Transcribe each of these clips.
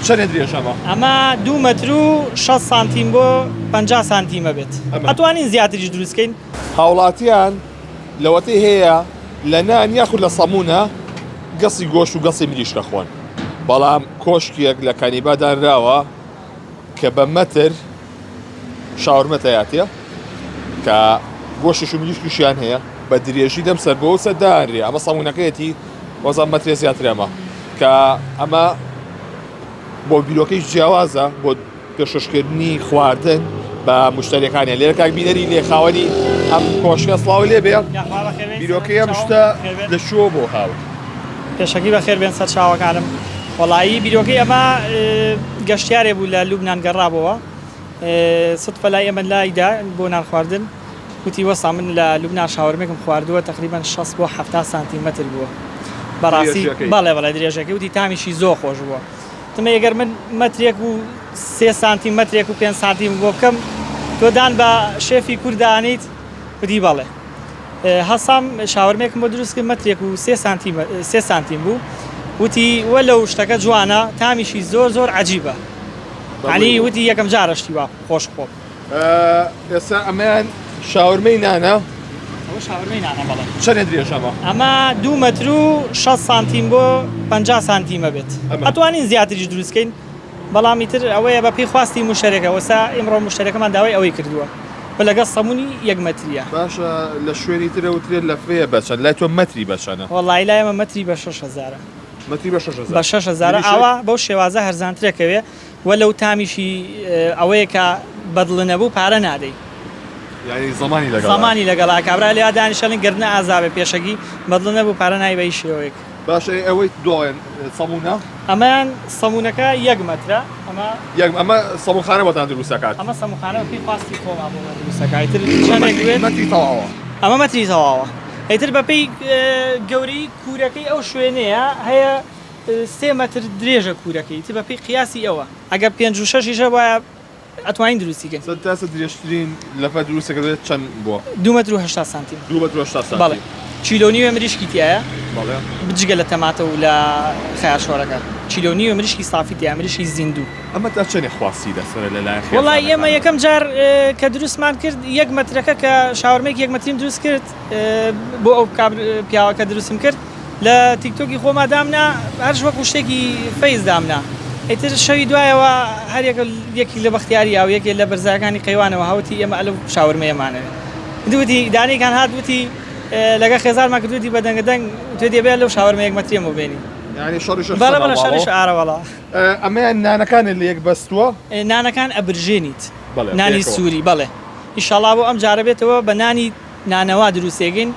چەندێ درێژەمە؟ ئەمە 2 متر و 6 سانتیم بۆ 50 سانتیمە بێت. ئەتوانین زیاتریش دروستکەین. هاوڵاتیان لەوەتەی هەیە لە نان یاخود لە سەمونە گەسی گۆشت و گەسی مریشکە خۆن. بەڵام کۆشکێک لە کانیبا دانراوە کە بە مەتر شاورمە تەیاتە کە گۆشتش و مریشکیشیان هەیە بە درێژی دەم سەر بۆ سەر دانرێ. ئەمە سەمونەکەیەتی وەزان مەترێ زیاترێمە کە ئەمە بۆ بیرۆکەی جیاوازە بۆ پێشکەشکردنی خواردن بە مشتریەکانیە. لێرە کاک بینەری لێ خاوەنی ئەم کۆشکە سڵاوی لێ بێ بیرۆکەی ئەم شتە لە شۆ بۆ هاوت. پێشەکی بەخێر بێن سەر چاوەکانم. وەڵایی بیرۆکەی ئەمە گەشتیارێ بوو لە لوبنان گەڕابەوە سدفە لای ئەمە لایدا بۆ نان خواردن وتی وەسا من لە لوبنان شاورمێکم خواردووە تقریبان 6 بۆ 7 سانتیمەتر بووە بەڕاستی. بەڵێ درێژەکەی وتی تامیشی زۆر خۆش بووە. تمە ئەگەر من مەترێک و 3 سانتیمەترێک و 5 سانتیم بۆ بکەم تۆدان بە شێفی کوردانیت وتی بەڵێ. هەسام شاورمێکم بۆ دروستکرد مەترێک و 3 سانتیم بوو وتی وە لەو شتەکە جوانە تامیشی زۆر عەجیبە. علی وتی یەکەم جارەشتی وا خۆش خۆ. ئێستا ئەمەیان شاورمەی نانە. ئەوە شاورمەی نانە بەڵێ. چەندێ درێژەمە؟ ئەمە 2 متر و 6 سانتیم بۆ 50 سانتیمە بێت. ئەتوانین زیاتریش دروستکەین بەڵام ئیتر ئەوەیە بە پێی خواستی مشتەرێکە وەسا ئێمڕۆ مشتەرەکەمان داوای ئەوەی کردووە بە لەگەڵ سەمونی 1 متریە. باشە لە شوێنی ترە وترێت لە فێ بەچەند لای تۆ مەتری بەچەنە؟ وەڵی لای ئەمە مەتری بە 6,000 مەتری بە 6,000 بە 6,000 ئاوا بەو شێوازە هەرزانترێکەوێ وە لەو تامیشی ئەوەیە کە بەدڵ نەبوو پارە نادەی. یعنی زمانی لەگەڵا کابرا لێ دانیشەڵین گردنە ئازابێ پێشەکی بەدڵ نەبوو پارە نای بەی شێوەیەک. باشە ئەوەی دوایەن سەمونە؟ ئەمەیان سەمونەکە 1 مترە. ئەمە سەمونخانە بۆتان دروستەکات؟ ئەمە سەمونخانە بە پێی خواستی خۆمان بۆ دروستەکات. ئیتر چەندێک بێت؟ مەتری تەواوە. ئەمە مەتری تەواوە. ئیتر بەپێی گەورەی کوورەکەی ئەو شوێنەیە هەیە 3 متر درێژە کوورەکەی تر بەپێی قیاسی ئەوە ئەگەر 5 و 6 وایە ئەتوانین دروستیکەن. تاسە درێژترین لەفە دروستەکە دێت چەند بووە؟ 2 متر و 8 سانتیم. 2 متر و 8 سانتیم. بەڵێ. چیلۆنی مریشکی تایە. بەڵێ. بجگە لە تەماتە و لە خەیارشۆرەکە. چیلۆنی مریشکی صافی تایە مریشکی زیندوو. ئەمە تا چەندێ خواستی دەسەرە لەلایەن خێزانەکان؟ وەڵی ئێمە یەکەم جار کە دروستمان کرد 1 مترەکە کە شاورمێک 1 متریم دروست کرد بۆ ئەو پیاوەکە دروستم کرد لە تیکتۆکی خۆما دامنا هەرش وەکو شتێکی فەیز دامنا. ئیتر شەوی دوایەوە هەر یەکی لە بەختیاری ئاو یەکێ لە بەرزەکانی قەیوانەوە هاوتی ئێمە ئەلە شاورمەیەمانەوێ. دوتی دانەیەکان هات وتی لەگە خێزانمان کردوتی بە دەنگەدەنگ تو دەبێت لەو شاورمە 1 مترێمە بێنی. یعنی شەڕیش بەڵێ شەڕیش ئارەوەڵا. ئەمەیان نانەکانت لە یەک بەستووە؟ نانەکان ئەبرژێنیت. نانی سووری بەڵێ. ئیشەڵا بۆ ئەم جارە بێتەوە بە نانی نانەوا دروستێگەین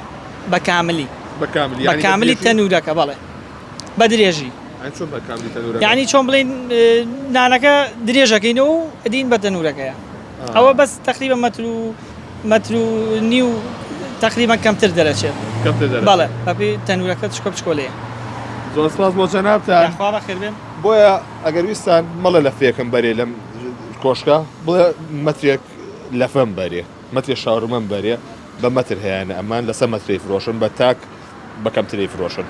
بە کاملی. بە کاملی تەنورەکە بەڵێ. بە درێژی. یعنی چۆن بڵین نانەکە درێژەکەینەوە و ئەدین بە تەنورەکەیە. ئەوە بەس تقریبا متر و نیو تقریبا کەمتر دەرەچێت. بەڵێ بەپێی تەنورەکە چکۆ بچکۆلەیە. زۆر سپاس بۆ جەنابتان. خوا بەخێر بێن. بۆیە ئەگەر ویستان مەڵە لە فێکم بەرێ لەم کۆشکە بڵێ مەترێک لەفەم بەرێ مەترێ شاورمەم بەرێ بە مەتر هەیەە ئەمان لەسەر مەترەی فرۆشن بە تاک بە کەمترەی فرۆشن.